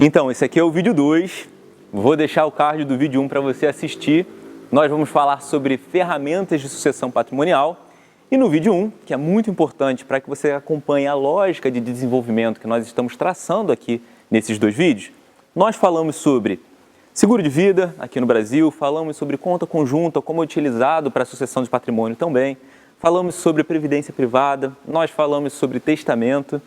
Então, esse aqui é o vídeo 2, vou deixar o card do vídeo 1 para você assistir. Nós vamos falar sobre ferramentas de sucessão patrimonial. E no vídeo 1, que é muito importante para que você acompanhe a lógica de desenvolvimento que nós estamos traçando aqui nesses dois vídeos, nós falamos sobre seguro de vida aqui no Brasil, falamos sobre conta conjunta, como é utilizado para a sucessão de patrimônio também, falamos sobre previdência privada, nós falamos sobre testamento.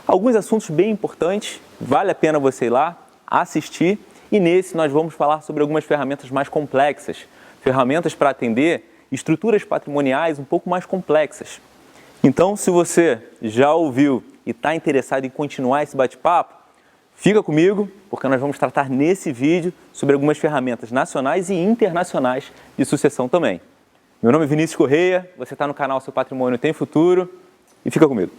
Alguns assuntos bem importantes, vale a pena você ir lá, assistir, e nesse nós vamos falar sobre algumas ferramentas mais complexas, ferramentas para atender estruturas patrimoniais um pouco mais complexas. Então, se você já ouviu e está interessado em continuar esse bate-papo, fica comigo, porque nós vamos tratar nesse vídeo sobre algumas ferramentas nacionais e internacionais de sucessão também. Meu nome é Vinícius Correia, você está no canal Seu Patrimônio Tem Futuro, e fica comigo.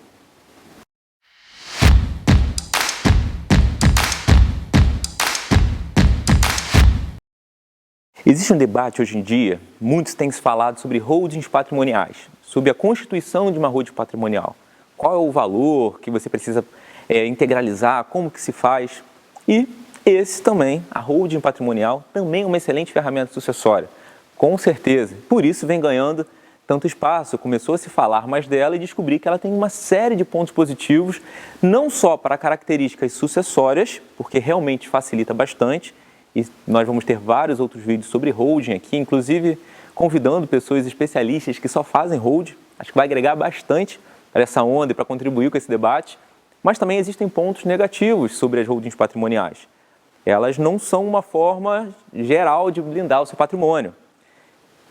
Existe um debate hoje em dia, muitos têm se falado sobre holdings patrimoniais, sobre a constituição de uma holding patrimonial. Qual é o valor que você precisa integralizar, como que se faz. E esse também, a holding patrimonial, também é uma excelente ferramenta sucessória, com certeza. Por isso vem ganhando tanto espaço, começou a se falar mais dela e descobrir que ela tem uma série de pontos positivos, não só para características sucessórias, porque realmente facilita bastante, e nós vamos ter vários outros vídeos sobre holding aqui, inclusive convidando pessoas especialistas que só fazem holding. Acho que vai agregar bastante para essa onda e para contribuir com esse debate. Mas também existem pontos negativos sobre as holdings patrimoniais. Elas não são uma forma geral de blindar o seu patrimônio.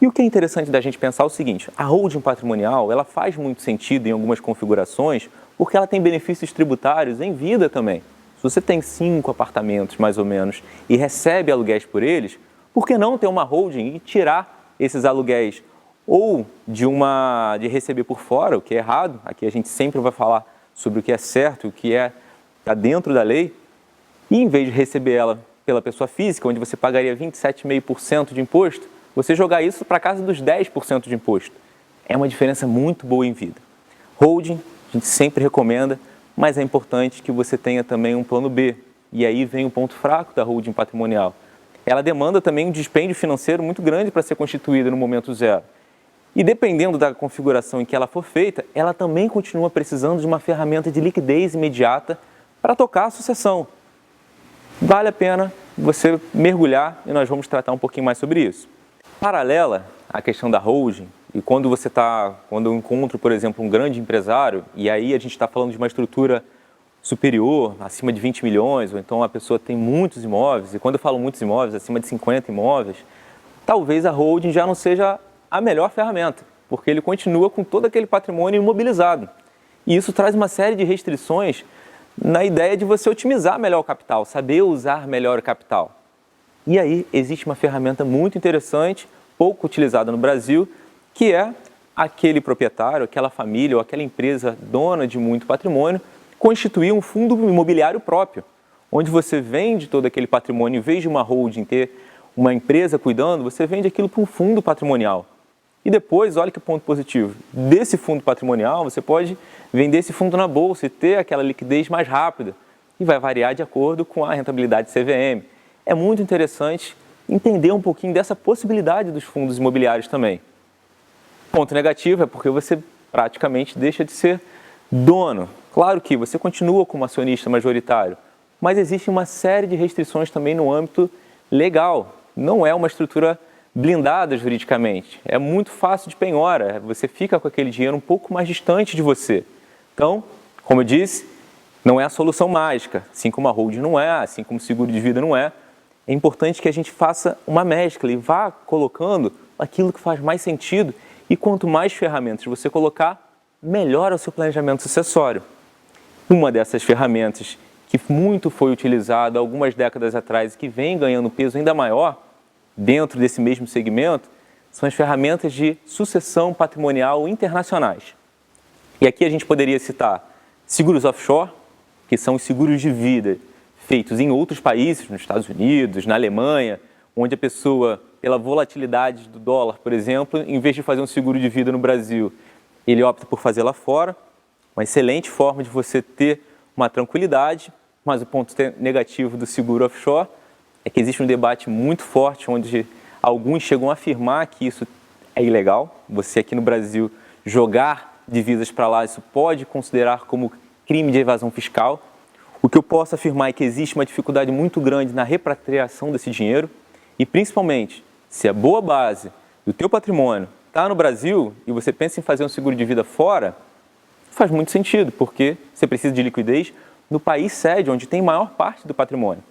E o que é interessante da gente pensar é o seguinte, a holding patrimonial ela faz muito sentido em algumas configurações porque ela tem benefícios tributários em vida também. Se você tem 5 apartamentos, mais ou menos, e recebe aluguéis por eles, por que não ter uma holding e tirar esses aluguéis ou de receber por fora, o que é errado? Aqui a gente sempre vai falar sobre o que é certo, o que está dentro da lei, e em vez de receber ela pela pessoa física, onde você pagaria 27,5% de imposto, você jogar isso para casa dos 10% de imposto. É uma diferença muito boa em vida. Holding, a gente sempre recomenda, mas é importante que você tenha também um plano B. E aí vem o ponto fraco da holding patrimonial. Ela demanda também um dispêndio financeiro muito grande para ser constituída no momento zero. E dependendo da configuração em que ela for feita, ela também continua precisando de uma ferramenta de liquidez imediata para tocar a sucessão. Vale a pena você mergulhar e nós vamos tratar um pouquinho mais sobre isso. Paralela à questão da holding, e quando eu encontro, por exemplo, um grande empresário, e aí a gente está falando de uma estrutura superior, acima de 20 milhões, ou então a pessoa tem muitos imóveis, e quando eu falo muitos imóveis, acima de 50 imóveis, talvez a holding já não seja a melhor ferramenta, porque ele continua com todo aquele patrimônio imobilizado. E isso traz uma série de restrições na ideia de você otimizar melhor o capital, saber usar melhor o capital. E aí existe uma ferramenta muito interessante, pouco utilizada no Brasil, que é aquele proprietário, aquela família ou aquela empresa dona de muito patrimônio, constituir um fundo imobiliário próprio, onde você vende todo aquele patrimônio, em vez de uma holding ter uma empresa cuidando, você vende aquilo para um fundo patrimonial. E depois, olha que ponto positivo, desse fundo patrimonial você pode vender esse fundo na bolsa e ter aquela liquidez mais rápida, e vai variar de acordo com a rentabilidade CVM. É muito interessante entender um pouquinho dessa possibilidade dos fundos imobiliários também. Ponto negativo é porque você praticamente deixa de ser dono. Claro que você continua como acionista majoritário, mas existe uma série de restrições também no âmbito legal. Não é uma estrutura blindada juridicamente. É muito fácil de penhora. Você fica com aquele dinheiro um pouco mais distante de você. Então, como eu disse, não é a solução mágica. Assim como a holding não é, assim como o seguro de vida não é. É importante que a gente faça uma mescla e vá colocando aquilo que faz mais sentido. E quanto mais ferramentas você colocar, melhor é o seu planejamento sucessório. Uma dessas ferramentas que muito foi utilizada algumas décadas atrás e que vem ganhando peso ainda maior dentro desse mesmo segmento, são as ferramentas de sucessão patrimonial internacionais. E aqui a gente poderia citar seguros offshore, que são os seguros de vida feitos em outros países, nos Estados Unidos, na Alemanha, onde a pessoa, pela volatilidade do dólar, por exemplo, em vez de fazer um seguro de vida no Brasil, ele opta por fazer lá fora. Uma excelente forma de você ter uma tranquilidade mas o ponto negativo do seguro offshore é que existe um debate muito forte onde alguns chegam a afirmar que isso é ilegal. Você aqui no Brasil jogar divisas para lá, isso pode considerar como crime de evasão fiscal. O que eu posso afirmar é que existe uma dificuldade muito grande na repatriação desse dinheiro e, principalmente, se a boa base do teu patrimônio está no Brasil e você pensa em fazer um seguro de vida fora, faz muito sentido, porque você precisa de liquidez no país sede, onde tem maior parte do patrimônio.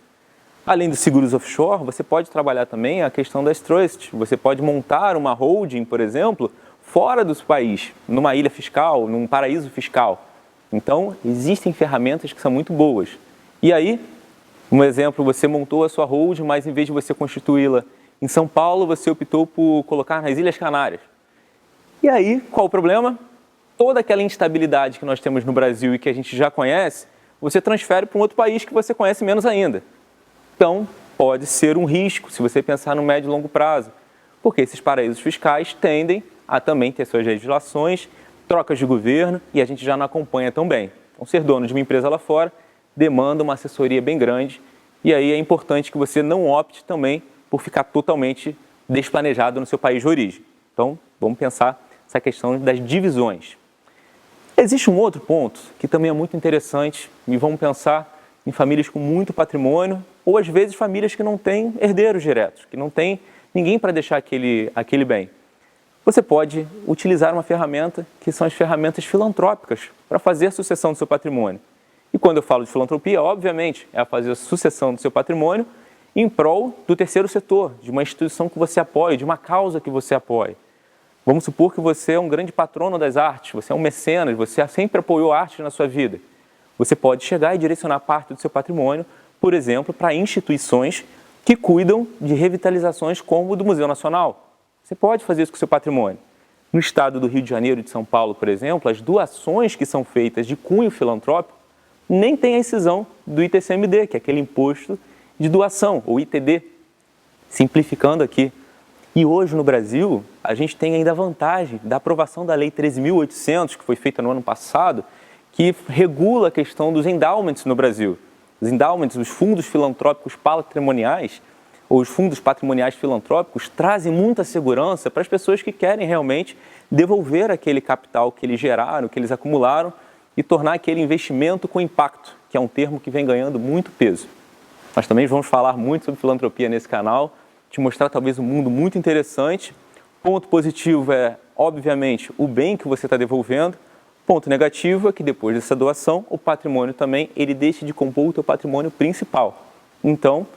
Além dos seguros offshore, você pode trabalhar também a questão das trusts. Você pode montar uma holding, por exemplo, fora do país, numa ilha fiscal, num paraíso fiscal. Então, existem ferramentas que são muito boas. E aí, um exemplo, você montou a sua holding, mas em vez de você constituí-la em São Paulo, você optou por colocar nas Ilhas Canárias. E aí, qual o problema? Toda aquela instabilidade que nós temos no Brasil e que a gente já conhece, você transfere para um outro país que você conhece menos ainda. Então, pode ser um risco se você pensar no médio e longo prazo, porque esses paraísos fiscais tendem a também ter suas legislações, trocas de governo e a gente já não acompanha tão bem. Então, ser dono de uma empresa lá fora demanda uma assessoria bem grande e aí é importante que você não opte também por ficar totalmente desplanejado no seu país de origem. Então, vamos pensar essa questão das divisões. Existe um outro ponto que também é muito interessante e vamos pensar em famílias com muito patrimônio ou às vezes famílias que não têm herdeiros diretos, que não tem ninguém para deixar aquele bem. Você pode utilizar uma ferramenta que são as ferramentas filantrópicas para fazer a sucessão do seu patrimônio. E quando eu falo de filantropia, obviamente, é a fazer a sucessão do seu patrimônio em prol do terceiro setor, de uma instituição que você apoia, de uma causa que você apoia. Vamos supor que você é um grande patrono das artes, você é um mecenas, você sempre apoiou arte na sua vida. Você pode chegar e direcionar parte do seu patrimônio, por exemplo, para instituições que cuidam de revitalizações como o do Museu Nacional. Você pode fazer isso com o seu patrimônio. No estado do Rio de Janeiro e de São Paulo, por exemplo, as doações que são feitas de cunho filantrópico nem têm a incisão do ITCMD, que é aquele imposto de doação, ou ITD, simplificando aqui. E hoje no Brasil, a gente tem ainda a vantagem da aprovação da Lei 13.800, que foi feita no ano passado, que regula a questão dos endowments no Brasil. Os endowments, os fundos filantrópicos patrimoniais, ou os fundos patrimoniais filantrópicos, trazem muita segurança para as pessoas que querem realmente devolver aquele capital que eles geraram, que eles acumularam, e tornar aquele investimento com impacto, que é um termo que vem ganhando muito peso. Nós também vamos falar muito sobre filantropia nesse canal, te mostrar talvez um mundo muito interessante. Ponto positivo é, obviamente, o bem que você está devolvendo. Ponto negativo é que depois dessa doação, o patrimônio também, ele deixa de compor o teu patrimônio principal. Então,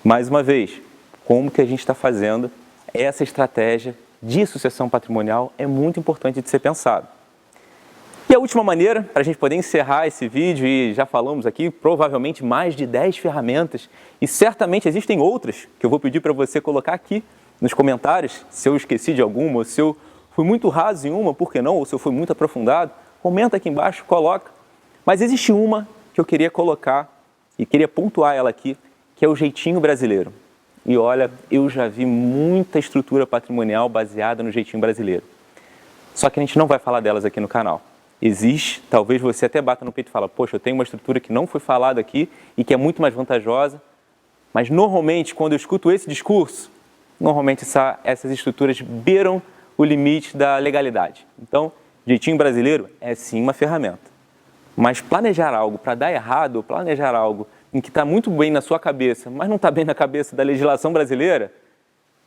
mais uma vez, como que a gente está fazendo essa estratégia de sucessão patrimonial é muito importante de ser pensado. E a última maneira, para a gente poder encerrar esse vídeo, e já falamos aqui, provavelmente mais de 10 ferramentas, e certamente existem outras que eu vou pedir para você colocar aqui nos comentários, se eu esqueci de alguma, ou se eu fui muito raso em uma, por que não, ou se eu fui muito aprofundado, comenta aqui embaixo, coloca. Mas existe uma que eu queria colocar, e queria pontuar ela aqui, que é o jeitinho brasileiro. E olha, eu já vi muita estrutura patrimonial baseada no jeitinho brasileiro. Só que a gente não vai falar delas aqui no canal. Existe, talvez você até bata no peito e fala, poxa, eu tenho uma estrutura que não foi falada aqui e que é muito mais vantajosa, mas normalmente quando eu escuto esse discurso, normalmente essas estruturas beiram o limite da legalidade. Então, jeitinho brasileiro é sim uma ferramenta, mas planejar algo para dar errado, ou planejar algo em que está muito bem na sua cabeça, mas não está bem na cabeça da legislação brasileira,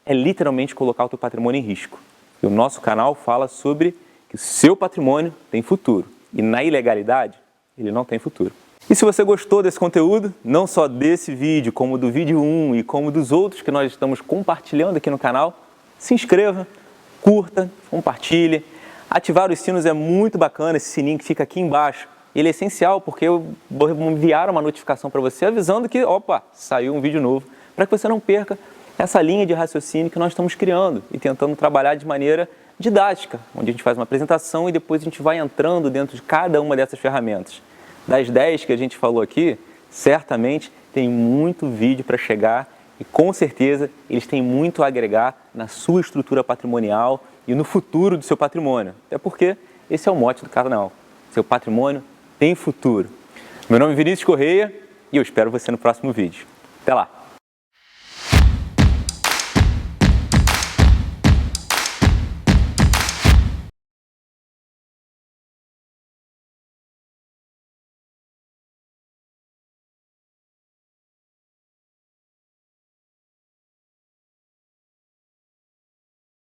é literalmente colocar o teu patrimônio em risco. E o nosso canal fala sobre que o seu patrimônio tem futuro. E na ilegalidade, ele não tem futuro. E se você gostou desse conteúdo, não só desse vídeo, como do vídeo 1 e como dos outros que nós estamos compartilhando aqui no canal, se inscreva, curta, compartilhe. Ativar os sinos é muito bacana, esse sininho que fica aqui embaixo. Ele é essencial porque eu vou enviar uma notificação para você avisando que, opa, saiu um vídeo novo, para que você não perca essa linha de raciocínio que nós estamos criando e tentando trabalhar de maneira didática, onde a gente faz uma apresentação e depois a gente vai entrando dentro de cada uma dessas ferramentas. Das 10 que a gente falou aqui, certamente tem muito vídeo para chegar e com certeza eles têm muito a agregar na sua estrutura patrimonial e no futuro do seu patrimônio. Até porque esse é o mote do canal. Seu patrimônio tem futuro. Meu nome é Vinícius Correia e eu espero você no próximo vídeo. Até lá!